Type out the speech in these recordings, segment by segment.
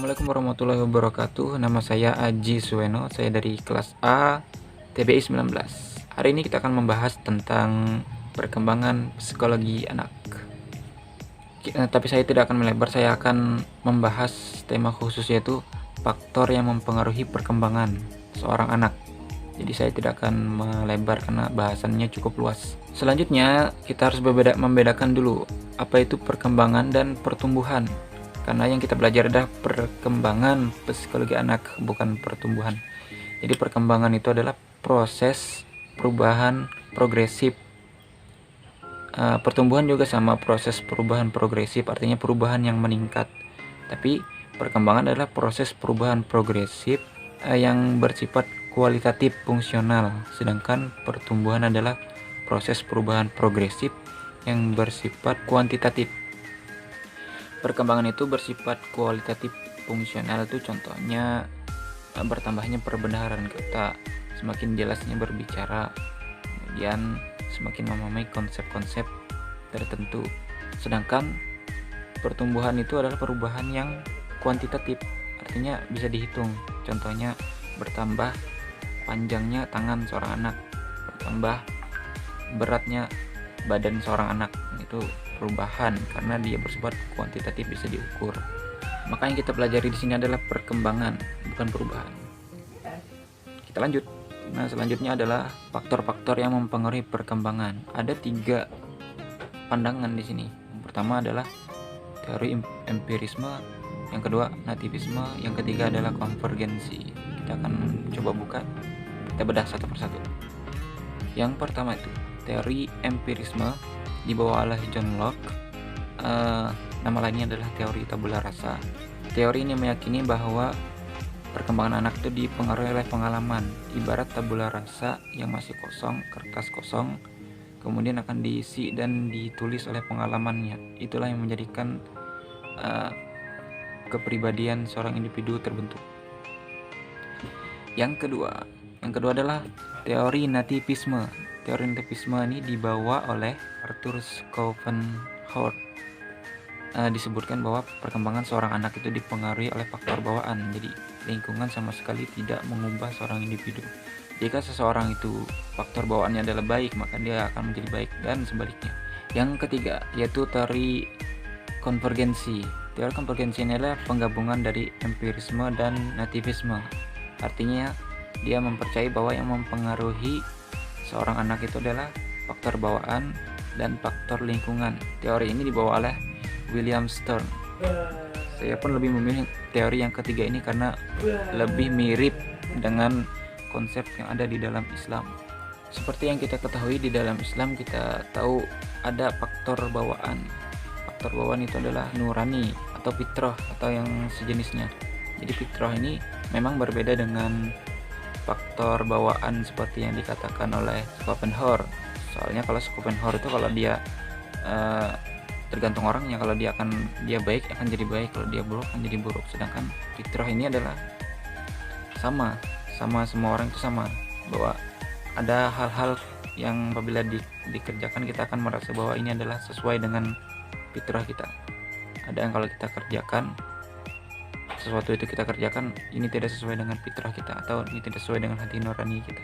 Assalamualaikum warahmatullahi wabarakatuh. Nama saya Aji Suweno. Saya dari kelas A TBI 19. Hari ini kita akan membahas tentang perkembangan psikologi anak. Tapi saya tidak akan melebar. Saya akan membahas tema khusus, yaitu faktor yang mempengaruhi perkembangan seorang anak. Jadi saya tidak akan melebar karena bahasannya cukup luas. Selanjutnya kita harus membedakan dulu apa itu perkembangan dan pertumbuhan. Karena yang kita belajar adalah perkembangan psikologi anak, bukan pertumbuhan. Jadi perkembangan itu adalah proses perubahan progresif. Pertumbuhan juga sama, proses perubahan progresif, artinya perubahan yang meningkat. Tapi perkembangan adalah proses perubahan progresif yang bersifat kualitatif fungsional. Sedangkan pertumbuhan adalah proses perubahan progresif yang bersifat kuantitatif. Perkembangan itu bersifat kualitatif fungsional itu contohnya bertambahnya perbenaran kata, semakin jelasnya berbicara, kemudian semakin memahami konsep-konsep tertentu. Sedangkan pertumbuhan itu adalah perubahan yang kuantitatif, artinya bisa dihitung. Contohnya bertambah panjangnya tangan seorang anak, bertambah beratnya badan seorang anak. Itu perubahan karena dia bersifat kuantitatif, bisa diukur. Maka yang kita pelajari di sini adalah perkembangan, bukan perubahan. Kita lanjut. Nah, selanjutnya adalah faktor-faktor yang mempengaruhi perkembangan. Ada 3 pandangan di sini. Yang pertama adalah teori empirisme, yang kedua nativisme, yang ketiga adalah konvergensi. Kita akan coba buka, kita bedah satu persatu. Yang pertama itu teori empirisme, dibawa oleh John Locke. Nama lainnya adalah teori tabula rasa. Teori ini meyakini bahwa perkembangan anak itu dipengaruhi oleh pengalaman, ibarat tabula rasa yang masih kosong, kertas kosong, kemudian akan diisi dan ditulis oleh pengalamannya. Itulah yang menjadikan kepribadian seorang individu terbentuk. Yang kedua adalah teori nativisme. Teori nativisme ini dibawa oleh Arthur Schopenhauer. Disebutkan bahwa perkembangan seorang anak itu dipengaruhi oleh faktor bawaan. Jadi lingkungan sama sekali tidak mengubah seorang individu. Jika seseorang itu faktor bawaannya adalah baik, maka dia akan menjadi baik, dan sebaliknya. Yang ketiga yaitu teori konvergensi. Teori konvergensi ini adalah penggabungan dari empirisme dan nativisme. Artinya dia mempercayai bahwa yang mempengaruhi seorang anak itu adalah faktor bawaan dan faktor lingkungan. Teori ini dibawa oleh William Stern. Saya pun lebih memilih teori yang ketiga ini karena lebih mirip dengan konsep yang ada di dalam Islam. Seperti yang kita ketahui, di dalam Islam kita tahu ada faktor bawaan. Faktor bawaan itu adalah nurani atau fitrah atau yang sejenisnya. Jadi fitrah ini memang berbeda dengan faktor bawaan seperti yang dikatakan oleh Schopenhauer. Soalnya kalau Schopenhauer itu kalau dia tergantung orangnya, kalau dia baik akan jadi baik, kalau dia buruk akan jadi buruk. Sedangkan fitrah ini adalah sama semua orang itu sama, bahwa ada hal-hal yang apabila dikerjakan kita akan merasa bahwa ini adalah sesuai dengan fitrah kita. Ada yang kalau kita kerjakan sesuatu itu kita kerjakan, ini tidak sesuai dengan fitrah kita, atau ini tidak sesuai dengan hati nurani kita.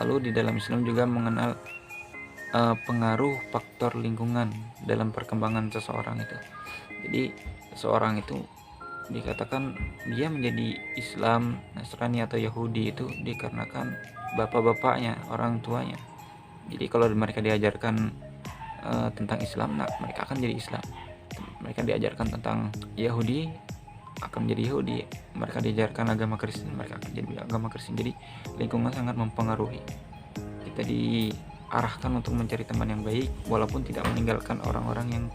Lalu di dalam Islam juga mengenal pengaruh faktor lingkungan dalam perkembangan seseorang itu. Jadi seseorang itu dikatakan dia menjadi Islam, Nasrani atau Yahudi itu dikarenakan bapak-bapaknya, orang tuanya. Jadi kalau mereka diajarkan tentang Islam, nah mereka akan jadi Islam. Mereka diajarkan tentang Yahudi, akan menjadi Yahudi. Mereka diajarkan agama Kristen, mereka akan jadi agama Kristen. Jadi lingkungan sangat mempengaruhi. Kita diarahkan untuk mencari teman yang baik, walaupun tidak meninggalkan orang-orang yang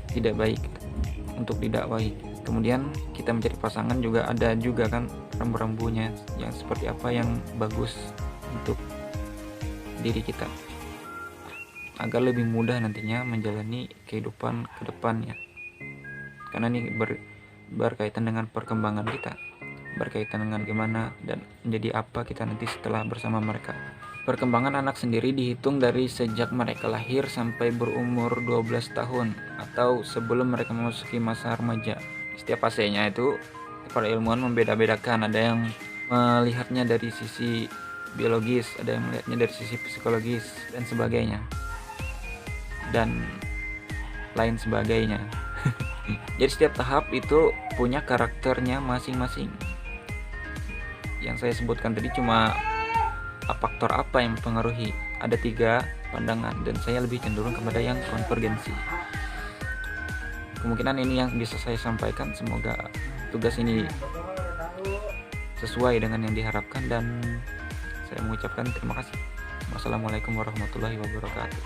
tidak baik untuk didakwahi. Kemudian kita mencari pasangan juga ada juga kan rambu-rambunya yang seperti apa yang bagus untuk diri kita, agar lebih mudah nantinya menjalani kehidupan ke depannya. Karena ini berkaitan dengan perkembangan kita, berkaitan dengan gimana dan menjadi apa kita nanti setelah bersama mereka. Perkembangan anak sendiri dihitung dari sejak mereka lahir sampai berumur 12 tahun atau sebelum mereka memasuki masa remaja. setiap fasenya itu para ilmuwan membeda-bedakan. Ada yang melihatnya dari sisi biologis, ada yang melihatnya dari sisi psikologis dan sebagainya, dan lain sebagainya. Jadi setiap tahap itu punya karakternya masing-masing. Yang saya sebutkan tadi cuma faktor apa yang mempengaruhi. Ada 3 pandangan dan saya lebih cenderung kepada yang konvergensi. Kemungkinan ini yang bisa saya sampaikan. Semoga tugas ini sesuai dengan yang diharapkan, dan saya mengucapkan terima kasih. Wassalamualaikum warahmatullahi wabarakatuh.